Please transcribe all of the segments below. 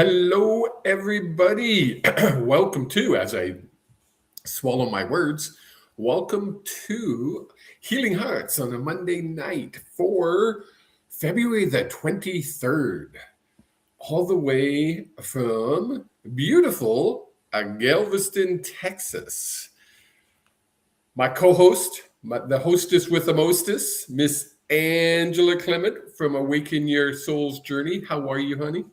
Hello, everybody. Welcome to, as I swallow my words, welcome to Healing Hearts on a Monday night for February the 23rd, all the way from beautiful Galveston, Texas. My co-host, the hostess with the mostest, Miss Angela Clement from Awaken Your Soul's Journey. How are you, honey?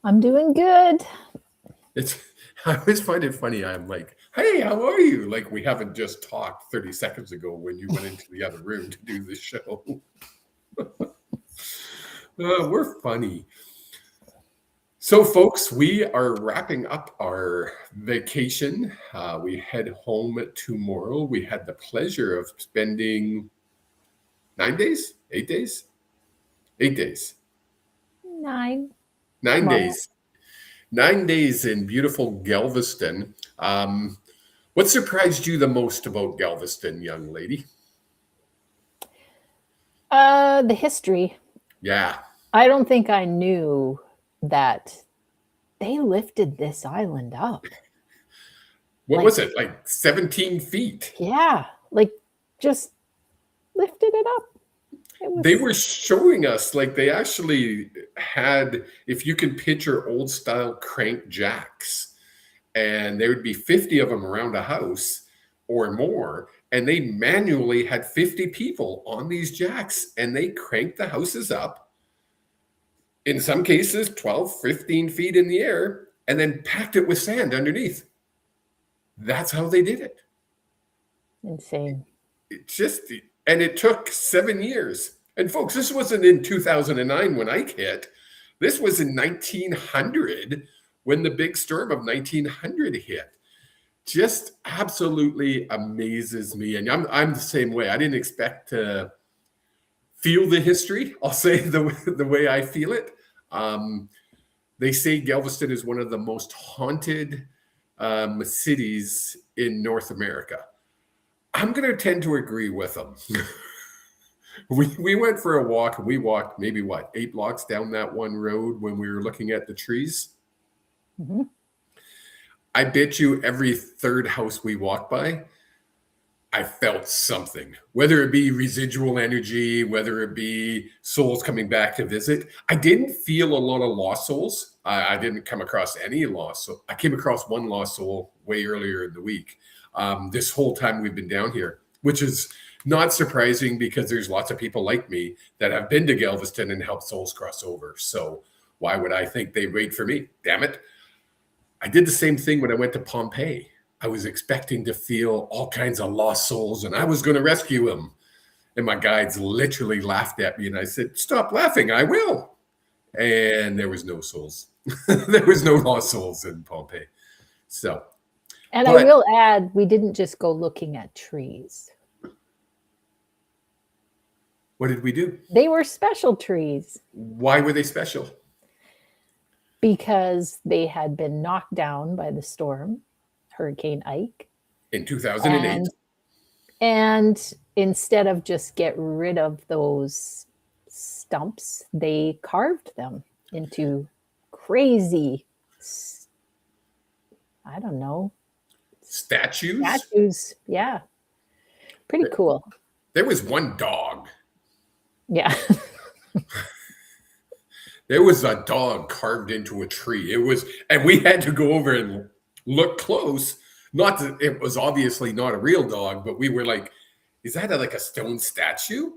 I'm doing good. I always find it funny. I'm like, hey, how are you? Like we haven't just talked 30 seconds ago when you went into the other room to do the show. We're funny. So, folks, we are wrapping up our vacation. We head home tomorrow. We had the pleasure of spending 9 days, 8 days, 8 days, 9 9 Tomorrow. days. 9 days in beautiful Galveston. What surprised you the most about Galveston, young lady? The history. Yeah. I don't think I knew that they lifted this island up. What was it? Like 17 feet? Yeah, like just lifted it up. They were showing us like they actually had, if you can picture old style crank jacks, and there would be 50 of them around a house or more, and they manually had 50 people on these jacks, and they cranked the houses up, in some cases 12, 15 feet in the air, and then packed it with sand underneath. That's how they did it. Insane. And it took 7 years. And folks, this wasn't in 2009 when I hit. This was in 1900 when the big storm of 1900 hit. Just absolutely amazes me. And I'm the same way. I didn't expect to feel the history. I'll say the way I feel it. They say Galveston is one of the most haunted cities in North America. I'm going to tend to agree with them. We went for a walk. We walked maybe 8 blocks down that one road when we were looking at the trees. Mm-hmm. I bet you every third house we walked by, I felt something, whether it be residual energy, whether it be souls coming back to visit. I didn't feel a lot of lost souls. I didn't come across any lost souls. I came across one lost soul way earlier in the week. This whole time we've been down here, which is not surprising because there's lots of people like me that have been to Galveston and helped souls cross over. So why would I think they'd wait for me? Damn it. I did the same thing when I went to Pompeii. I was expecting to feel all kinds of lost souls and I was going to rescue them. And my guides literally laughed at me and I said, stop laughing, I will. And there was no souls. There was no lost souls in Pompeii. And I will add, we didn't just go looking at trees. What did we do? They were special trees. Why were they special? Because they had been knocked down by the storm, Hurricane Ike. In 2008. And instead of just get rid of those stumps, they carved them into crazy, I don't know. Statues? Yeah. Pretty cool. There was one dog. Yeah. There was a dog carved into a tree. And we had to go over and look close. Not that it was obviously not a real dog, but we were like, is that like a stone statue?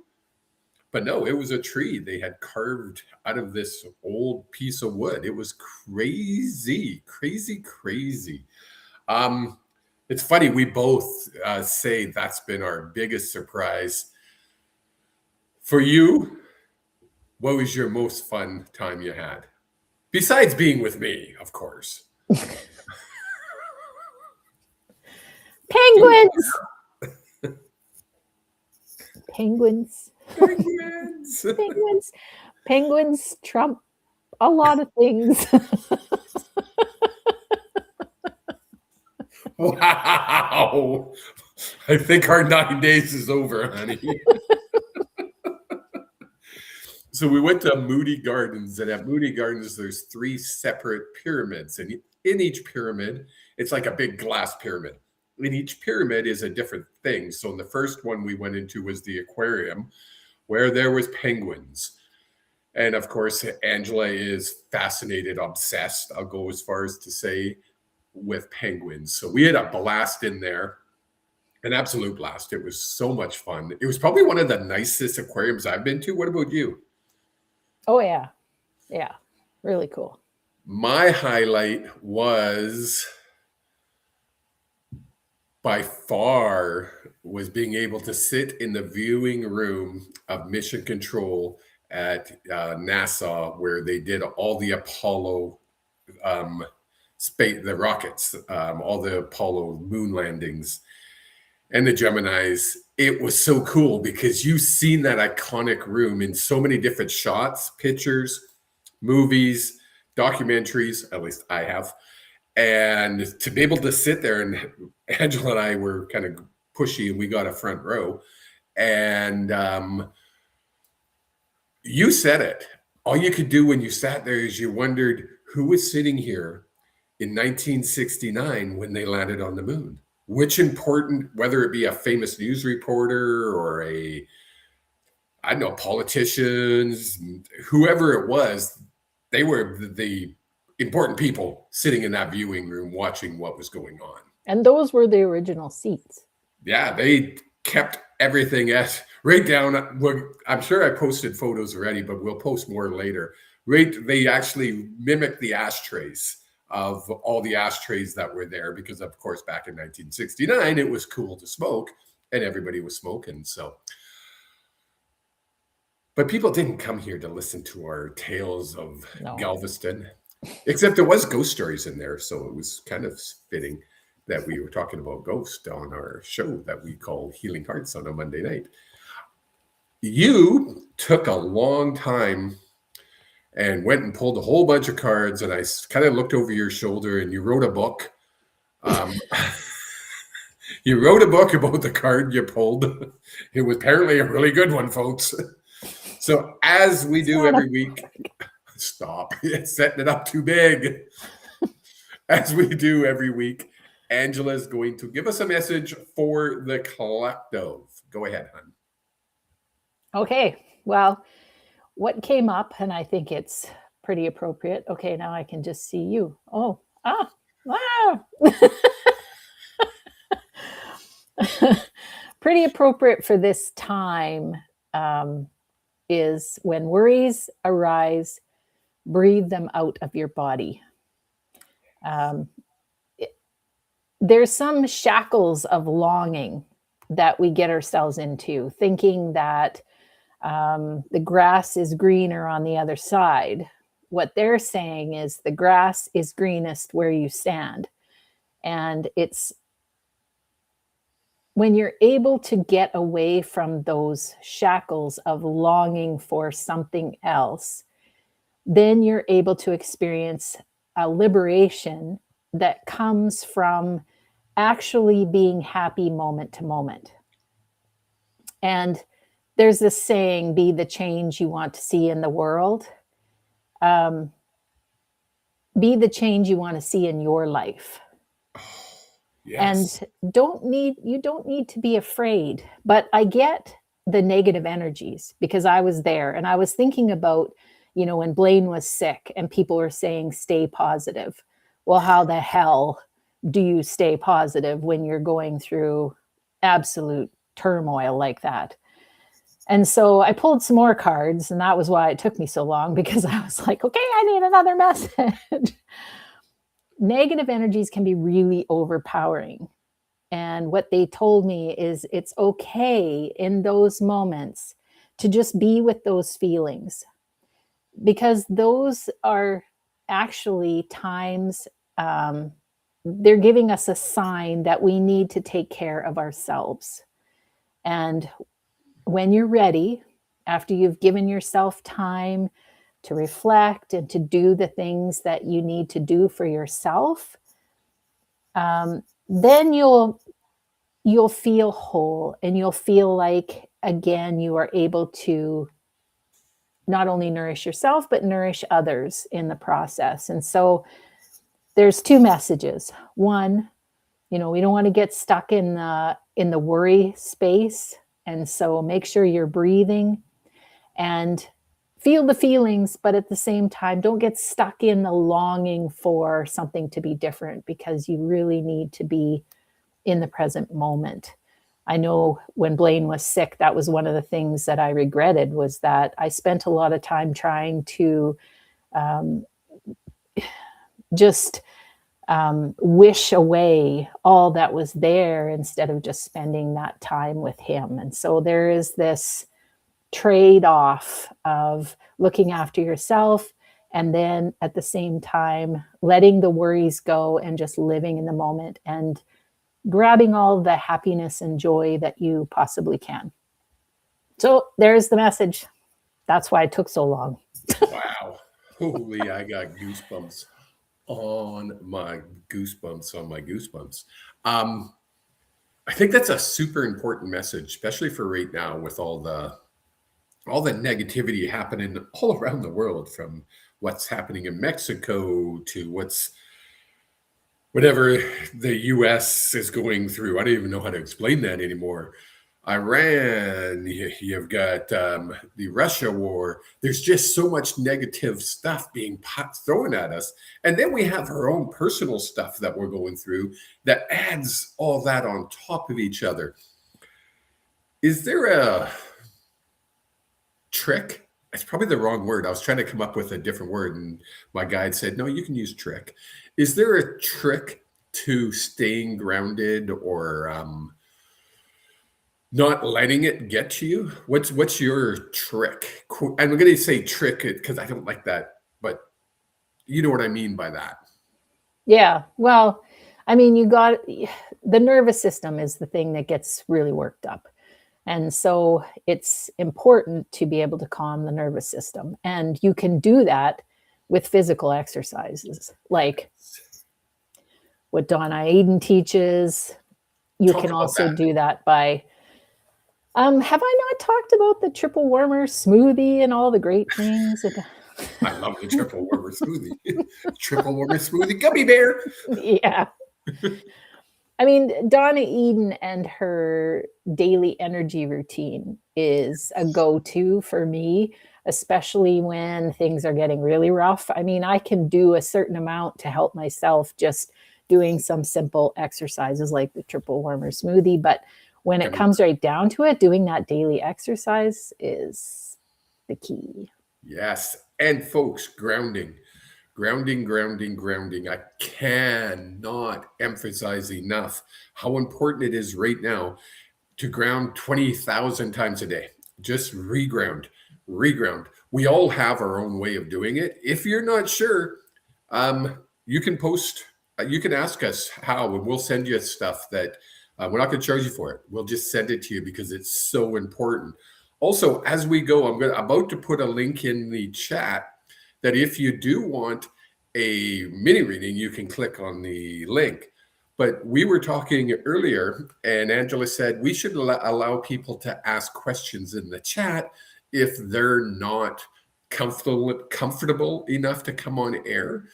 But no, it was a tree they had carved out of this old piece of wood. It was crazy, crazy, crazy. It's funny, we both say that's been our biggest surprise. For you, what was your most fun time you had? Besides being with me, of course. Penguins! Penguins trump a lot of things. Wow. I think our 9 days is over, honey. So we went to Moody Gardens, and at Moody Gardens, there's 3 separate pyramids, and in each pyramid, it's like a big glass pyramid. In each pyramid is a different thing. So in the first one we went into was the aquarium, where there was penguins. And of course, Angela is fascinated, obsessed, I'll go as far as to say, with penguins. So we had a blast in there, an absolute blast. It was so much fun. It was probably one of the nicest aquariums I've been to. What about you? Oh, yeah. Yeah. Really cool. My highlight was by far was being able to sit in the viewing room of Mission Control at NASA, where they did all the Apollo space, the rockets, all the Apollo moon landings, and the Geminis. It was so cool because you've seen that iconic room in so many different shots, pictures, movies, documentaries. At least I have. And to be able to sit there, and Angela and I were kind of pushy, and we got a front row. And you said it. All you could do when you sat there is you wondered who was sitting here in 1969 when they landed on the moon. Which important, whether it be a famous news reporter or I don't know, politicians, whoever it was, they were the important people sitting in that viewing room watching what was going on. And those were the original seats. Yeah, they kept everything at right down. I'm sure I posted photos already, but we'll post more later. Right, they actually mimicked the ashtrays of all the ashtrays that were there because, of course, back in 1969, it was cool to smoke, and everybody was smoking. So, but people didn't come here to listen to our tales of Galveston, except there was ghost stories in there, so it was kind of fitting that we were talking about ghosts on our show that we call Healing Hearts on a Monday night. You took a long time and went and pulled a whole bunch of cards, and I kind of looked over your shoulder, and you wrote a book. You wrote a book about the card you pulled. It was apparently a really good one, folks. So as we do every week, stop, it's setting it up too big. As we do every week, Angela is going to give us a message for the collective. Go ahead, hon. Okay, well, what came up, and I think it's pretty appropriate. Okay, now I can just see you. Oh, pretty appropriate for this time is when worries arise, breathe them out of your body. There's some shackles of longing that we get ourselves into, thinking that the grass is greener on the other side. What they're saying is the grass is greenest where you stand. And it's when you're able to get away from those shackles of longing for something else, then you're able to experience a liberation that comes from actually being happy moment to moment. And there's this saying, be the change you want to see in the world. Be the change you want to see in your life. Yes. And you don't need to be afraid. But I get the negative energies because I was there, and I was thinking about, when Blaine was sick and people were saying, stay positive. Well, how the hell do you stay positive when you're going through absolute turmoil like that? And so I pulled some more cards, and that was why it took me so long, because I was like, okay, I need another message. Negative energies can be really overpowering. And what they told me is it's okay in those moments to just be with those feelings, because those are actually times they're giving us a sign that we need to take care of ourselves. And when you're ready, after you've given yourself time to reflect and to do the things that you need to do for yourself, then you'll feel whole, and you'll feel like, again, you are able to not only nourish yourself, but nourish others in the process. And so there's two messages. One, we don't want to get stuck in the worry space. And so make sure you're breathing and feel the feelings, but at the same time, don't get stuck in the longing for something to be different, because you really need to be in the present moment. I know when Blaine was sick, that was one of the things that I regretted, was that I spent a lot of time trying to just wish away all that was there instead of just spending that time with him. And so there is this trade-off of looking after yourself and then at the same time letting the worries go and just living in the moment and grabbing all the happiness and joy that you possibly can. So there's the message. That's why it took so long. Wow. Holy, I got goosebumps on my goosebumps. I think that's a super important message, especially for right now, with all the negativity happening all around the world, from what's happening in Mexico to whatever the US is going through. I don't even know how to explain that anymore. Iran, you've got the Russia war. There's just so much negative stuff being thrown at us. And then we have our own personal stuff that we're going through that adds all that on top of each other. Is there a trick? It's probably the wrong word. I was trying to come up with a different word, and my guide said, no, you can use trick. Is there a trick to staying grounded or not letting it get to you? What's your trick? I'm going to say trick because I don't like that, but you know what I mean by that. Yeah. Well, I mean, the nervous system is the thing that gets really worked up. And so it's important to be able to calm the nervous system. And you can do that with physical exercises, like what Donna Eden teaches. You can also do that by, have I not talked about the triple warmer smoothie and all the great things? I love the triple warmer smoothie. Triple warmer smoothie gummy bear. Yeah. I mean, Donna Eden and her daily energy routine is a go-to for me, especially when things are getting really rough. I mean, I can do a certain amount to help myself just doing some simple exercises like the triple warmer smoothie. But when it comes right down to it, doing that daily exercise is the key. Yes. And folks, grounding. I cannot emphasize enough how important it is right now to ground 20,000 times a day. Just reground. We all have our own way of doing it. If you're not sure, you can ask us how, and we'll send you stuff that we're not going to charge you for it. We'll just send it to you because it's so important. Also, as we go, I'm about to put a link in the chat that if you do want a mini reading, you can click on the link. But we were talking earlier, and Angela said we should allow people to ask questions in the chat if they're not comfortable enough to come on air,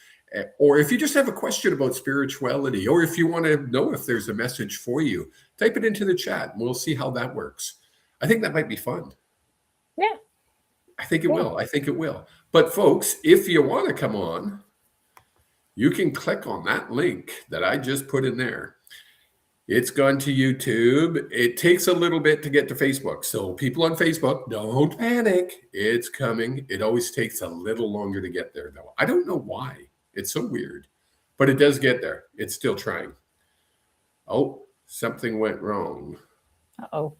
or if you just have a question about spirituality, or if you want to know if there's a message for you, type it into the chat, and we'll see how that works. I think that might be fun. Yeah. I think it will. But folks, if you want to come on, you can click on that link that I just put in there. It's gone to YouTube. It takes a little bit to get to Facebook. So people on Facebook, don't panic. It's coming. It always takes a little longer to get there, though. I don't know why. It's so weird. But it does get there. It's still trying. Oh, something went wrong. Uh-oh.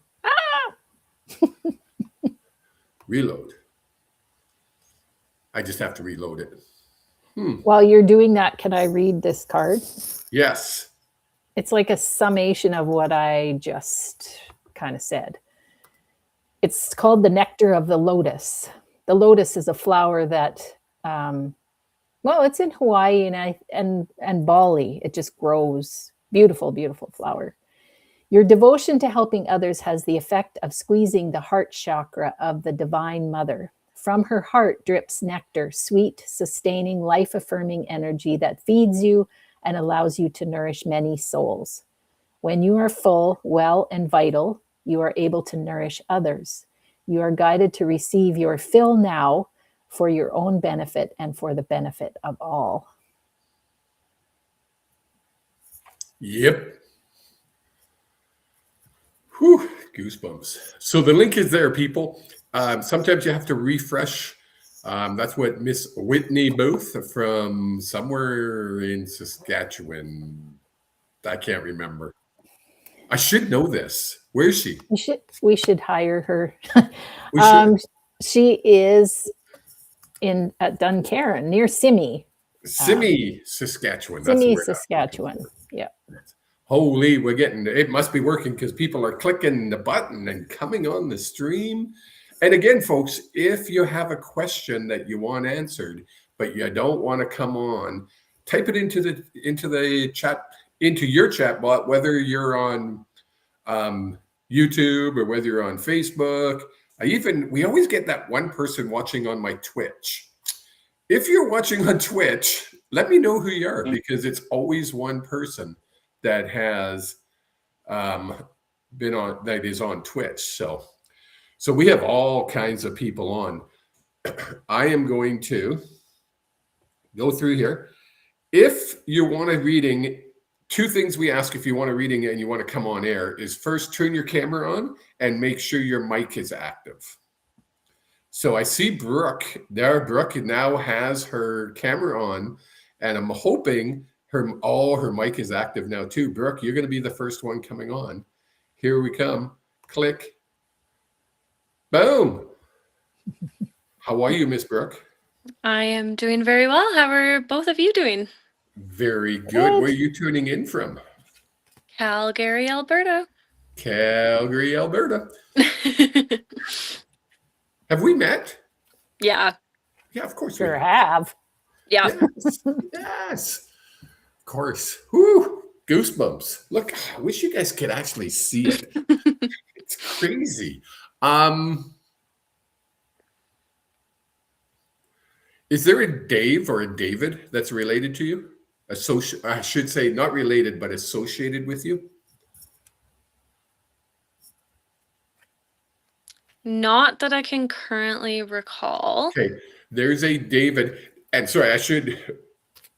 Reload. I just have to reload it. While you're doing that, can I read this card? Yes. It's like a summation of what I just kind of said. It's called the nectar of the lotus. The lotus is a flower that, it's in Hawaii and Bali. It just grows. Beautiful, beautiful flower. Your devotion to helping others has the effect of squeezing the heart chakra of the Divine Mother. From her heart drips nectar, sweet, sustaining, life-affirming energy that feeds you and allows you to nourish many souls. When you are full, well, and vital, you are able to nourish others. You are guided to receive your fill now for your own benefit and for the benefit of all. Yep. Whew, goosebumps. So the link is there, people. Sometimes you have to refresh. That's what Miss Whitney Booth from somewhere in Saskatchewan. I can't remember. I should know this. Where is she? We should hire her. We should. She is at Duncarron, near Simi. Simi, Saskatchewan. That's Simi, where. Saskatchewan. Yeah. Holy, we're getting it. Must be working because people are clicking the button and coming on the stream. And again, folks, if you have a question that you want answered, but you don't want to come on, type it into the chat, into your chat bot, whether you're on YouTube or whether you're on Facebook. We always get that one person watching on my Twitch. If you're watching on Twitch, let me know who you are, because it's always one person that has that is on Twitch. So we have all kinds of people on. I am going to go through here. If you want a reading, two things we ask if you want a reading and you want to come on air is, first, turn your camera on and make sure your mic is active. So I see Brooke there. Brooke now has her camera on, and I'm hoping her mic is active now too. Brooke, you're going to be the first one coming on. Here we come. Click. Boom. How are you, Miss Brooke? I am doing very well. How are both of you doing? Very good. Where are you tuning in from? Calgary, Alberta. Calgary, Alberta. Have we met? Yeah. Yeah, of course. Sure have. Yeah. Yes. Of course. Woo! Goosebumps. Look, I wish you guys could actually see it. It's crazy. Is there a Dave or a David that's related to you? I should say not related, but associated with you? Not that I can currently recall. Okay. There's a David. And sorry,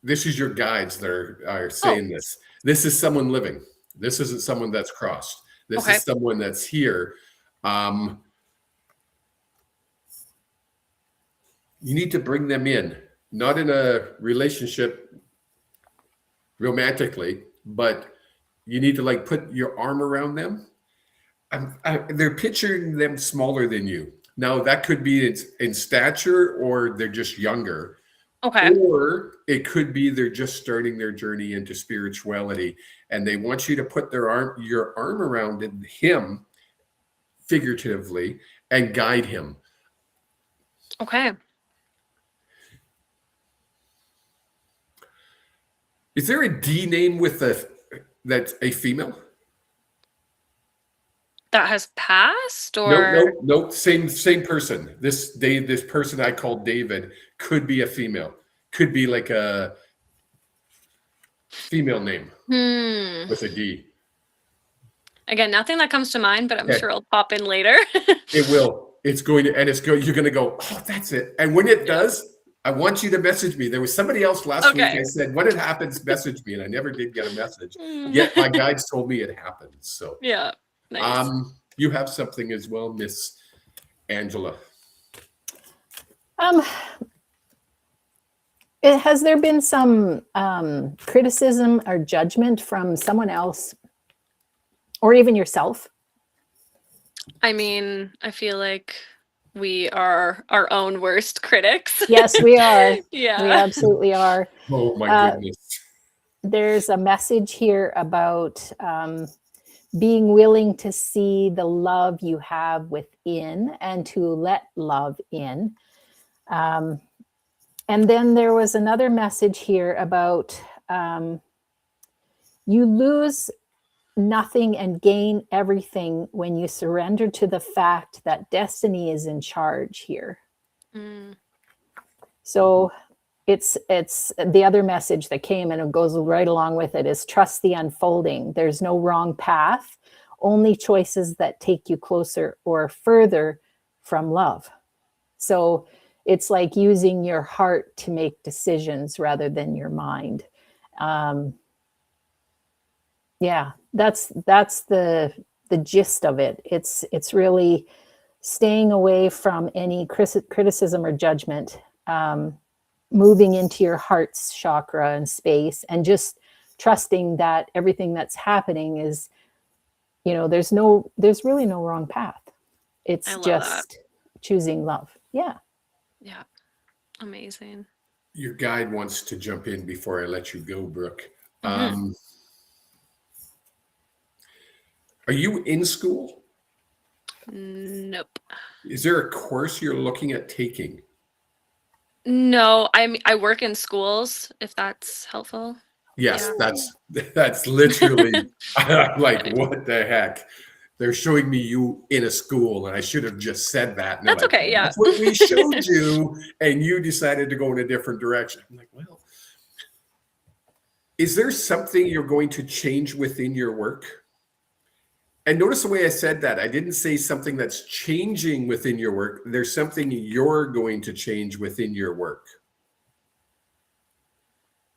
this is your guides that are saying this. This is someone living. This isn't someone that's crossed. This is someone that's here. You need to bring them in, not in a relationship romantically, but you need to put your arm around them. They're picturing them smaller than you. Now, that could be in stature, or they're just younger. Okay. Or it could be they're just starting their journey into spirituality, and they want you to put your arm around him, figuratively, and guide him. Okay. Is there a D name that's a female? That has passed, or No. Same person. This person I called David could be a female. Could be like a female name with a D. Again, nothing that comes to mind, but I'm sure it'll pop in later. It will. It's going to, and you're going to go, oh, that's it. And when it does, I want you to message me. There was somebody else last week. I said, when it happens, message me. And I never did get a message. Yet my guides told me it happened. So yeah. Nice. You have something as well, Miss Angela. Has there been some criticism or judgment from someone else, or even yourself? I mean, I feel like we are our own worst critics. Yes, we are. Yeah. We absolutely are. Oh, my goodness. There's a message here about being willing to see the love you have within and to let love in. And then there was another message here about you lose nothing and gain everything when you surrender to the fact that destiny is in charge here. Mm. So it's the other message that came, and it goes right along with it, is trust the unfolding. There's no wrong path, only choices that take you closer or further from love. So it's like using your heart to make decisions rather than your mind. Yeah, that's the gist of it. It's really staying away from any criticism or judgment, moving into your heart's chakra and space, and just trusting that everything that's happening is, there's really no wrong path. It's just choosing love. Yeah. Yeah. Amazing. Your guide wants to jump in before I let you go, Brooke. Mm-hmm. Are you in school? Nope. Is there a course you're looking at taking? No, I work in schools, if that's helpful. Yes, Yeah. that's literally like, what the heck? They're showing me you in a school, and I should have just said that. And they're That's like, okay. Yeah. that's what we showed you, and you decided to go in a different direction. I'm like, well, is there something you're going to change within your work? And notice the way I said that. I didn't say something that's changing within your work. There's something you're going to change within your work.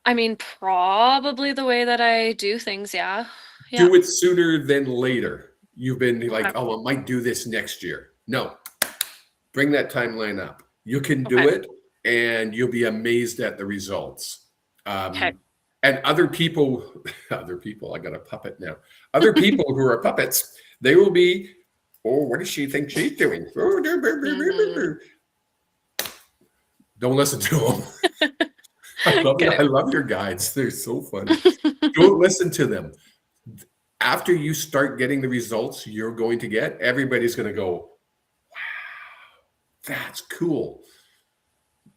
I mean, probably the way that I do things. Yeah. Do it sooner than later. You've been like, Okay. oh, I might do this next year. No, bring that timeline up. You can do Okay. it, and you'll be amazed at the results. Okay. And other people, I got a puppet now. Other people who are puppets, they will be, oh, what does she think she's doing? Don't listen to them. I love your guides. They're so funny. Don't listen to them. After you start getting the results you're going to get, everybody's going to go, wow, that's cool.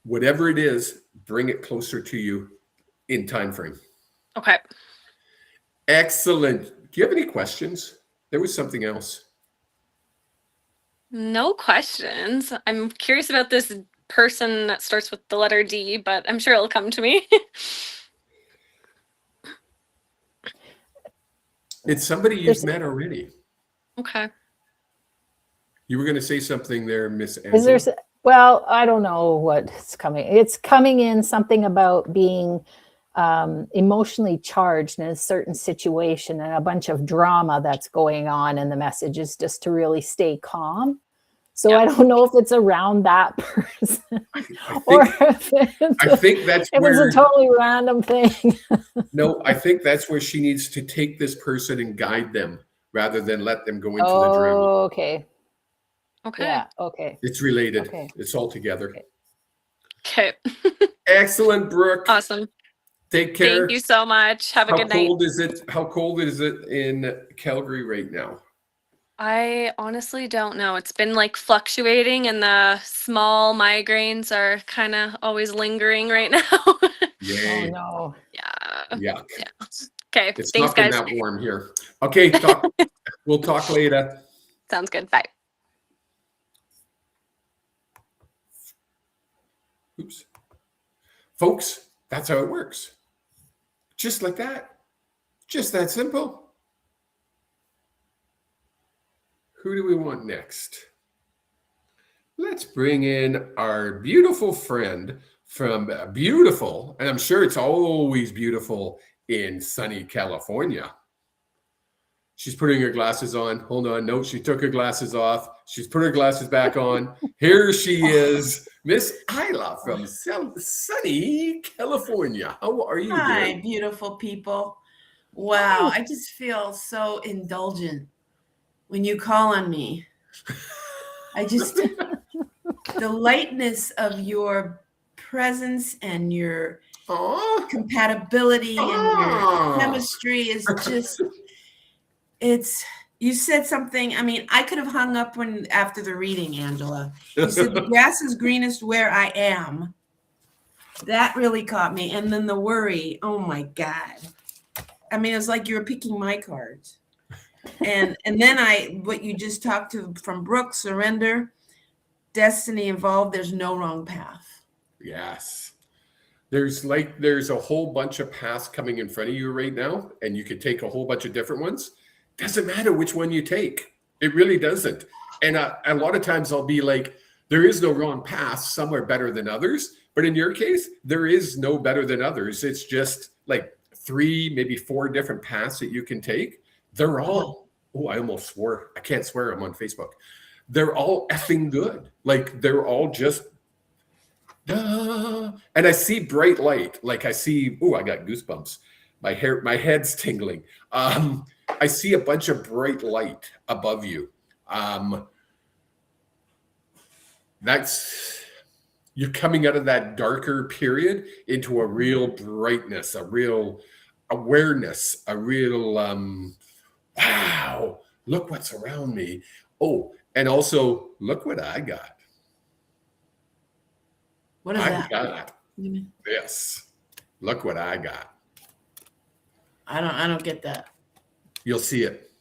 Whatever it is, bring it closer to you in time frame. Okay. Excellent. Do you have any questions? There was something else. No questions. I'm curious about this person that starts with the letter D, but I'm sure it'll come to me. It's somebody you've met already. Okay. You were going to say something there, Miss Angela. Is there? Well, I don't know what's coming. It's coming in something about being emotionally charged in a certain situation and a bunch of drama that's going on, and the message is just to really stay calm. So I don't know if it's around that person, or if it's a totally random thing. No, I think that's where she needs to take this person and guide them rather than let them go into the drama. Okay. Okay. Yeah. Okay. It's related. Okay. It's all together. Okay. Excellent, Brooke. Awesome. Take care. Thank you so much. Have a good night. How cold is it in Calgary right now? I honestly don't know. It's been like fluctuating, and the small migraines are kind of always lingering right now. Yay. Oh no. Yeah. Yuck. Yeah. Okay. It's Thanks, not been guys. that warm here. Okay. We'll talk later. Sounds good. Bye. Oops. Folks, that's how it works. Just like that. Just that simple. Who do we want next? Let's bring in our beautiful friend from beautiful, and I'm sure it's always beautiful in sunny California. She's putting her glasses on. Hold on. No, she took her glasses off. She's put her glasses back on. Here she is, Miss Isla from sunny California. How are you doing? Hi, beautiful people. Wow, I just feel so indulgent when you call on me. The lightness of your presence and your compatibility and your chemistry is just, you said something. I mean, I could have hung up after the reading, Angela. You said the grass is greenest where I am. That really caught me. And then the worry, oh my God. I mean, it's like you were picking my cards. And then what you just talked to from Brooke, surrender. destiny involved. There's no wrong path. Yes. There's a whole bunch of paths coming in front of you right now, and you could take a whole bunch of different ones. Doesn't matter which one you take. It really doesn't. And a lot of times I'll be like, there is no wrong path. Some are better than others. But in your case, there is no better than others. It's just like 3, maybe 4 different paths that you can take. They're all, oh, I almost swore. I can't swear. I'm on Facebook. They're all effing good. Like they're all just, duh. And I see bright light. Like I see, oh, I got goosebumps. My head's tingling. I see a bunch of bright light above you. You're coming out of that darker period into a real brightness, a real awareness, a real, wow, look what's around me. Oh, and also look what I got. What is that? Got this. Look what I got. I don't get that. You'll see it.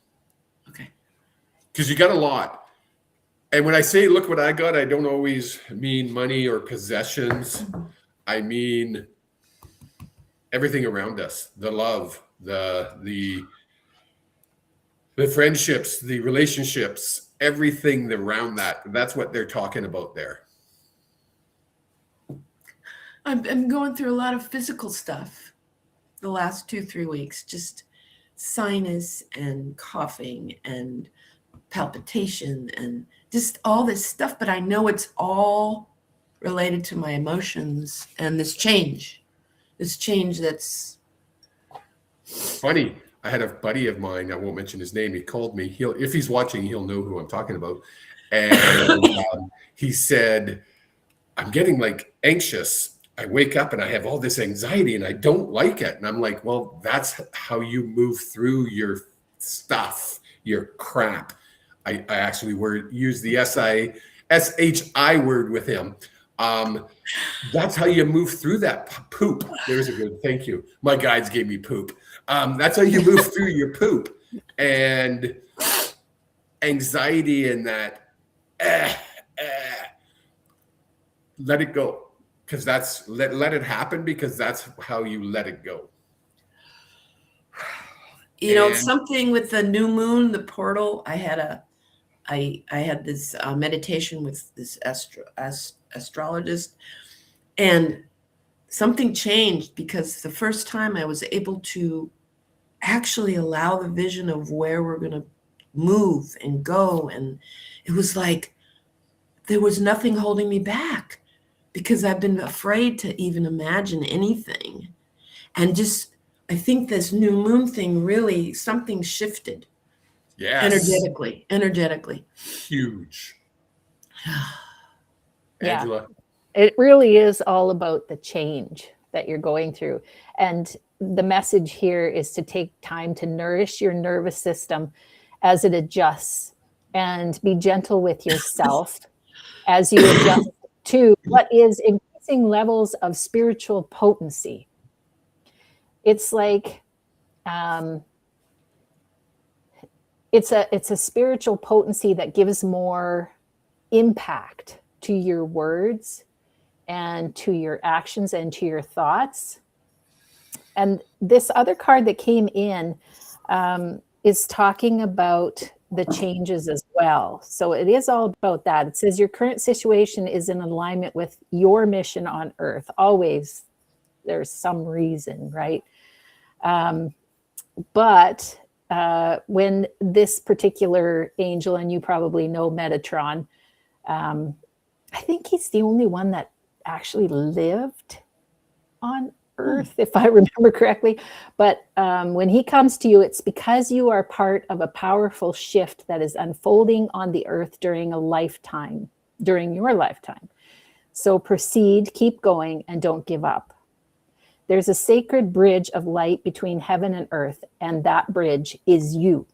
Okay. Because you got a lot. And when I say look what I got, I don't always mean money or possessions. I mean everything around us, the love, the friendships, the relationships, everything around that. That's what they're talking about there. I'm going through a lot of physical stuff the last 2-3 weeks, just sinus and coughing and palpitation and just all this stuff, but I know it's all related to my emotions and this change that's funny. I had a buddy of mine, I won't mention his name. He called me. If he's watching, he'll know who I'm talking about. And he said, I'm getting like anxious. I wake up and I have all this anxiety and I don't like it. And I'm like, well, that's how you move through your stuff, your crap. I actually use the SHI word with him. That's how you move through that poop. There's a good, thank you. My guides gave me poop. That's how you move through your poop and anxiety and that. Let it go. Because that's let it happen, because that's how you let it go. You know, something with the new moon, the portal. I had this meditation with this astrologist, and something changed because the first time I was able to actually allow the vision of where we're going to move and go, and it was like there was nothing holding me back. Because I've been afraid to even imagine anything. And just, I think this new moon thing really, something shifted. Yes. Energetically. Huge. Yeah. Angela. It really is all about the change that you're going through. And the message here is to take time to nourish your nervous system as it adjusts, and be gentle with yourself as you adjust to what is increasing levels of spiritual potency. It's like it's a spiritual potency that gives more impact to your words and to your actions and to your thoughts. And this other card that came in is talking about the changes as well. So it is all about that. It says your current situation is in alignment with your mission on earth. Always there's some reason, right? But when this particular angel, and you probably know Metatron, I think he's the only one that actually lived on Earth, if I remember correctly. But when he comes to you, it's because you are part of a powerful shift that is unfolding on the earth during your lifetime. So proceed, keep going, and don't give up. There's a sacred bridge of light between heaven and earth, and that bridge is you.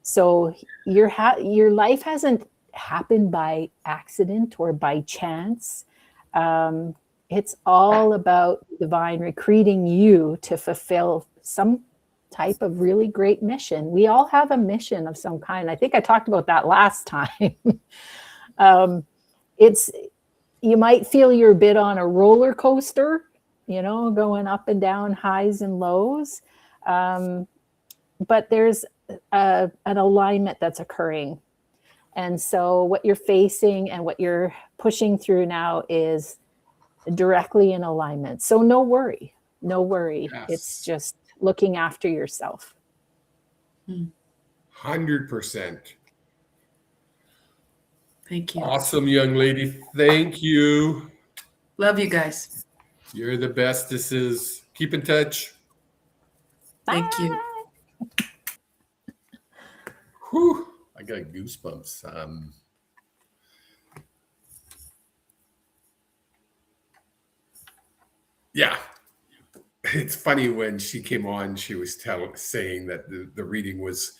So your life hasn't happened by accident or by chance. It's all about divine recruiting you to fulfill some type of really great mission. We all have a mission of some kind. I think I talked about that last time. you might feel you're a bit on a roller coaster, you know, going up and down, highs and lows. But there's an alignment that's occurring. And so what you're facing and what you're pushing through now is directly in alignment. So no worry. Yes. It's just looking after yourself. 100%. Thank you. Awesome, young lady. Thank you. Love you guys. You're the bestesses. Keep in touch. Thank you. Whew, I got goosebumps. Yeah. It's funny when she came on, she was saying that the reading was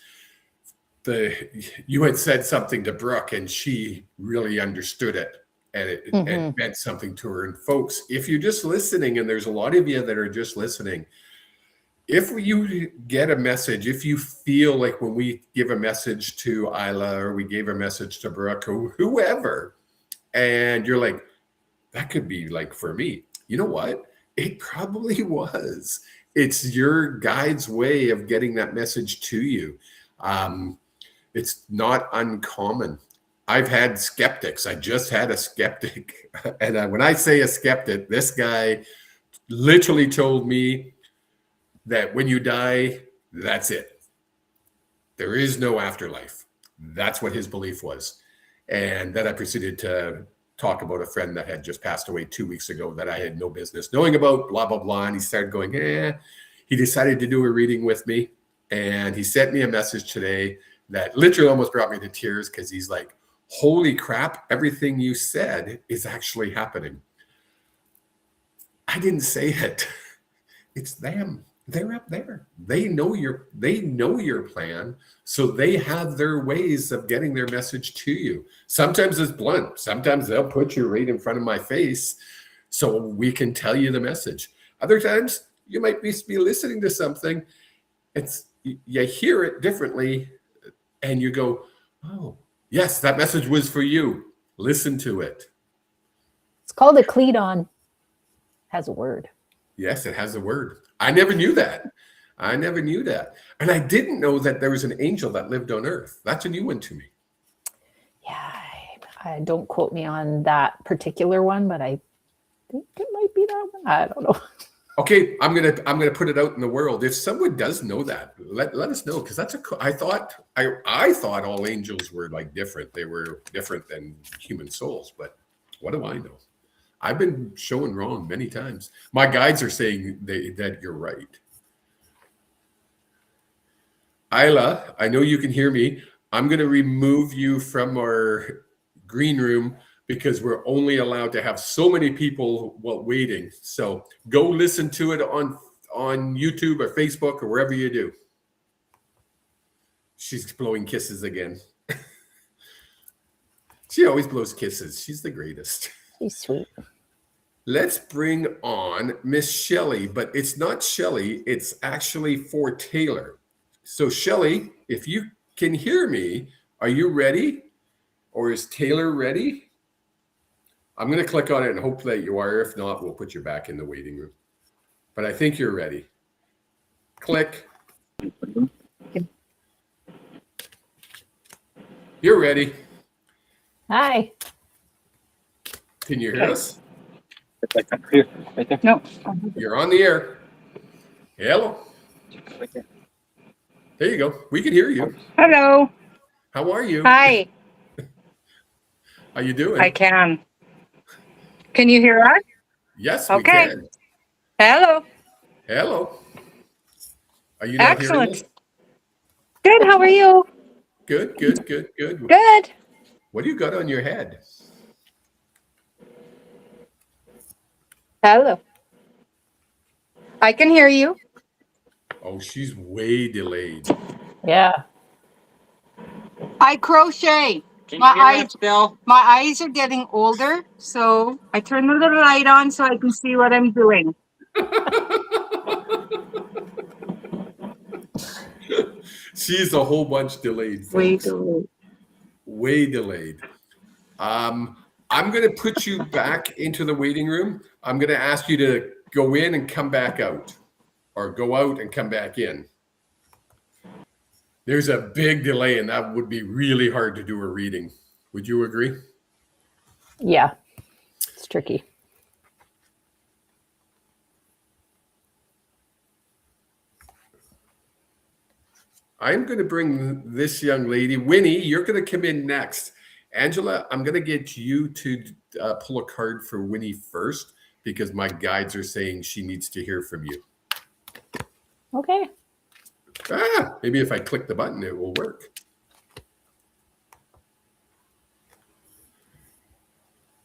you had said something to Brooke and she really understood it and it meant something to her. And folks, if you're just listening, and there's a lot of you that are just listening, if you get a message, if you feel like when we give a message to Isla or we gave a message to Brooke or whoever, and you're like, that could be like for me, you know what? It probably was. It's your guide's way of getting that message to you. It's not uncommon. I've had skeptics. I just had a skeptic. And when I say a skeptic, this guy literally told me that when you die, that's it. There is no afterlife. That's what his belief was. And then I proceeded to talk about a friend that had just passed away 2 weeks ago that I had no business knowing about, blah, blah, blah. And he started going, He decided to do a reading with me. And he sent me a message today that literally almost brought me to tears because he's like, holy crap, everything you said is actually happening. I didn't say it. It's them. They're up there. They know your plan. So they have their ways of getting their message to you. Sometimes it's blunt. Sometimes they'll put you right in front of my face so we can tell you the message. Other times you might be listening to something. You hear it differently and you go, oh, yes, that message was for you. Listen to it. It's called a Cledon. Has a word. Yes, it has a word. I never knew that. And I didn't know that there was an angel that lived on Earth. That's a new one to me. Yeah, I don't quote me on that particular one, but I think it might be that one. I don't know. Okay, I'm gonna put it out in the world. If someone does know that, let us know, because that's I thought all angels were like different. They were different than human souls, but what do I know? I've been shown wrong many times. My guides are saying that you're right. Isla, I know you can hear me. I'm going to remove you from our green room because we're only allowed to have so many people while waiting. So go listen to it on YouTube or Facebook or wherever you do. She's blowing kisses again. She always blows kisses. She's the greatest. She's sweet. Let's bring on Miss Shelley, but it's not Shelley. It's actually for Taylor. So Shelley, if you can hear me, are you ready? Or is Taylor ready? I'm going to click on it and hope that you are. If not, we'll put you back in the waiting room. But I think you're ready. Click. You're ready. Hi. Can you hear us? Right there. No. You're on the air. Hello. There you go. We can hear you. Hello. How are you? Hi. How you doing? I can. Can you hear us? Yes, Okay. we can. Hello. Hello. Are you not hearing Excellent. us? Good. How are you? Good. Good. What do you got on your head? Hello. I can hear you. Oh, she's way delayed. Yeah. I crochet. Can My you hear eyes- us, Bill? My eyes are getting older, so I turn the little light on so I can see what I'm doing. She's a whole bunch delayed, folks. Wait. Way delayed. I'm going to put you back into the waiting room. I'm going to ask you to go in and come back out, or go out and come back in. There's a big delay, and that would be really hard to do a reading. Would you agree? Yeah, it's tricky. I'm going to bring this young lady, Winnie. You're going to come in next. Angela, I'm going to get you to pull a card for Winnie first, because my guides are saying she needs to hear from you. Okay. Maybe if I click the button, it will work.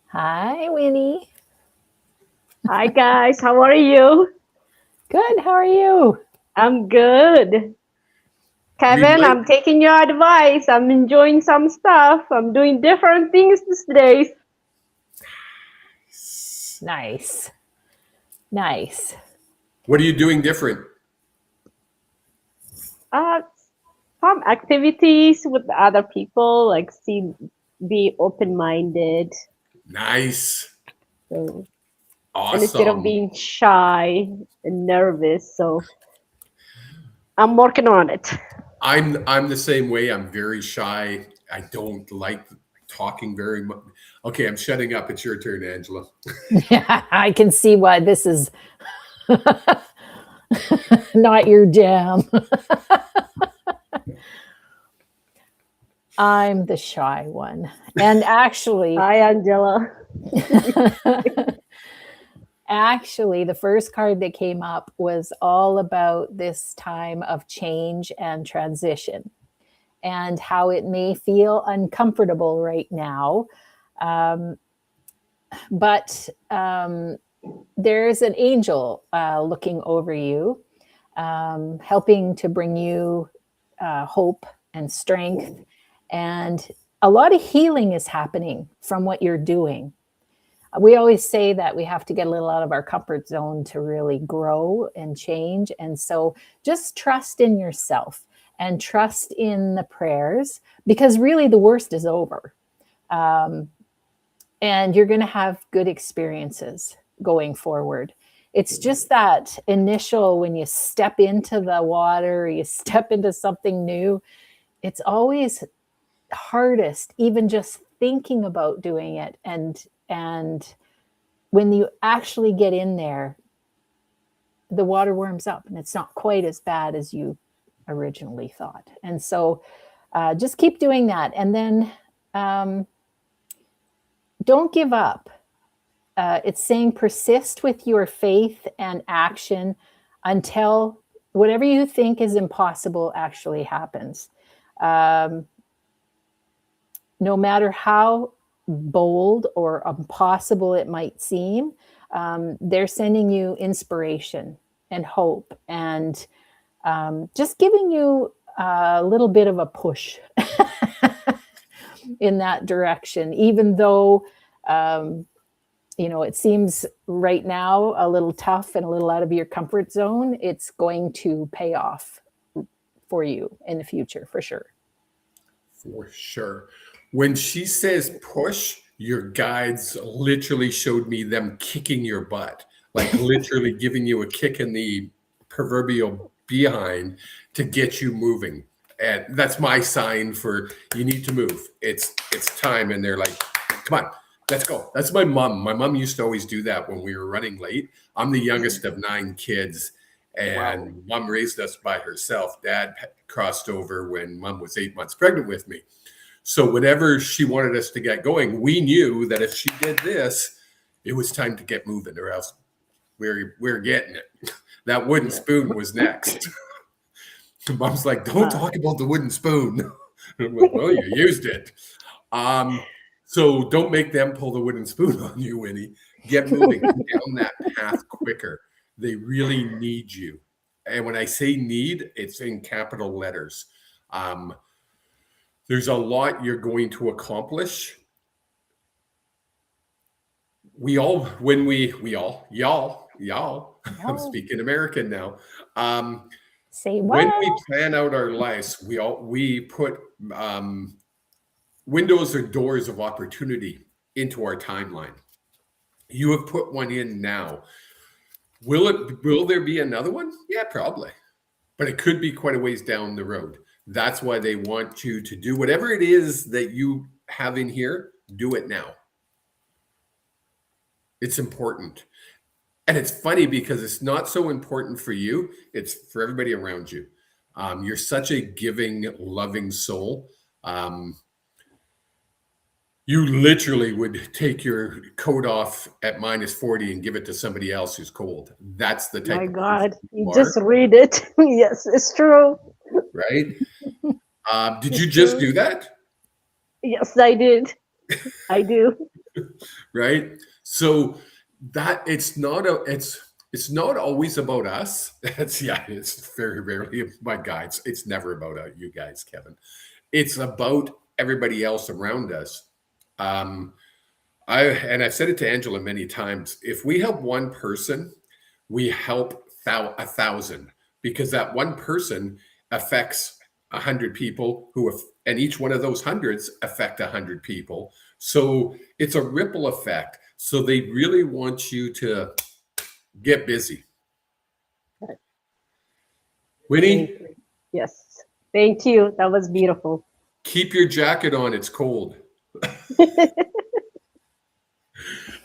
Hi, Winnie. Hi guys, how are you? Good. How are you? I'm good. Kevin, I'm taking your advice. I'm enjoying some stuff. I'm doing different things these days. Nice. Nice. What are you doing different? Some activities with other people, like be open-minded. Nice. So, Awesome. and instead of being shy and nervous, so I'm working on it. I'm the same way. I'm very shy. I don't like talking very much. Okay, I'm shutting up. It's your turn, Angela. Yeah, I can see why this is not your jam. I'm the shy one. And actually, Hi, Angela. actually, the first card that came up was all about this time of change and transition and how it may feel uncomfortable right now. But there's an angel looking over you, helping to bring you hope and strength. And a lot of healing is happening from what you're doing. We always say that we have to get a little out of our comfort zone to really grow and change. And so just trust in yourself and trust in the prayers, because really the worst is over. And you're going to have good experiences going forward. It's just that initial, when you step into the water, you step into something new, it's always hardest, even just thinking about doing it. And when you actually get in there, the water warms up and it's not quite as bad as you originally thought. And so just keep doing that. And then don't give up. It's saying persist with your faith and action until whatever you think is impossible actually happens. No matter how bold or impossible it might seem, they're sending you inspiration and hope and just giving you a little bit of a push in that direction, even though it seems right now a little tough and a little out of your comfort zone. It's going to pay off for you in the future, for sure. For sure. When she says push, your guides literally showed me them kicking your butt, like literally giving you a kick in the proverbial behind to get you moving. And that's my sign for you need to move. It's time. And they're like, come on, let's go. That's my mom. My mom used to always do that when we were running late. I'm the youngest of 9 kids. And Mom raised us by herself. Dad crossed over when Mom was 8 months pregnant with me. So whenever she wanted us to get going, we knew that if she did this, it was time to get moving, or else we're getting it. That wooden spoon was next. Mom's like, don't talk about the wooden spoon. I'm like, well, you used it. So don't make them pull the wooden spoon on you, Winnie. Get moving down that path quicker. They really need you. And when I say need, it's in capital letters. There's a lot you're going to accomplish. Y'all, I'm speaking American now. Say what? When we plan out our lives, we put windows or doors of opportunity into our timeline. You have put one in now. Will there be another one? Yeah, probably. But it could be quite a ways down the road. That's why they want you to do whatever it is that you have in here, do it now. It's important. And it's funny because it's not so important for you. It's for everybody around you. You're such a giving, loving soul. You literally would take your coat off at -40 and give it to somebody else who's cold. That's the type My of God, person you are, just read it. Yes, it's true. right? Did you just do that? Yes, I did. I do. Right? So that it's not always about us. It's very rarely my guides. It's never about you guys, Kevin. It's about everybody else around us. I've said it to Angela many times. If we help one person, we help 1,000, because that one person affects 100 people and each one of those hundreds affect 100 people. So it's a ripple effect. So they really want you to get busy. Winnie? Yes. Thank you. That was beautiful. Keep your jacket on. It's cold.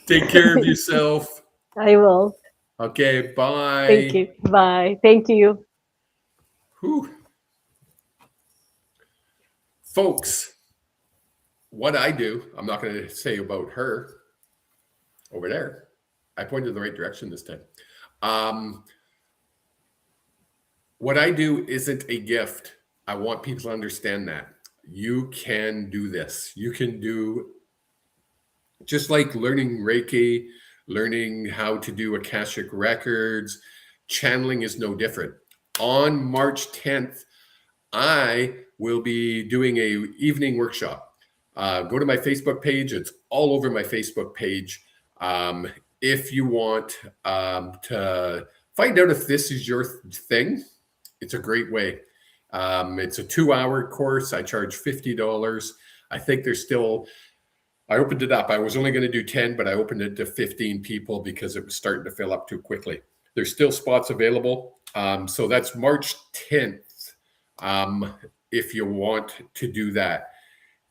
Take care of yourself. I will. Okay, bye. Thank you. Bye. Thank you. Whew. Folks, what I do, I'm not going to say about her over there. I pointed in the right direction this time. What I do isn't a gift. I want people to understand that. You can do this. You can do, just like learning Reiki, learning how to do Akashic records, channeling is no different. On March 10th, I will be doing a evening workshop. Go to my Facebook page. It's all over my Facebook page. If you want to find out if this is your thing, it's a great way. It's a 2-hour course. I charge $50. I think there's still, I opened it up. I was only going to do 10, but I opened it to 15 people because it was starting to fill up too quickly. There's still spots available. So that's March 10th. If you want to do that.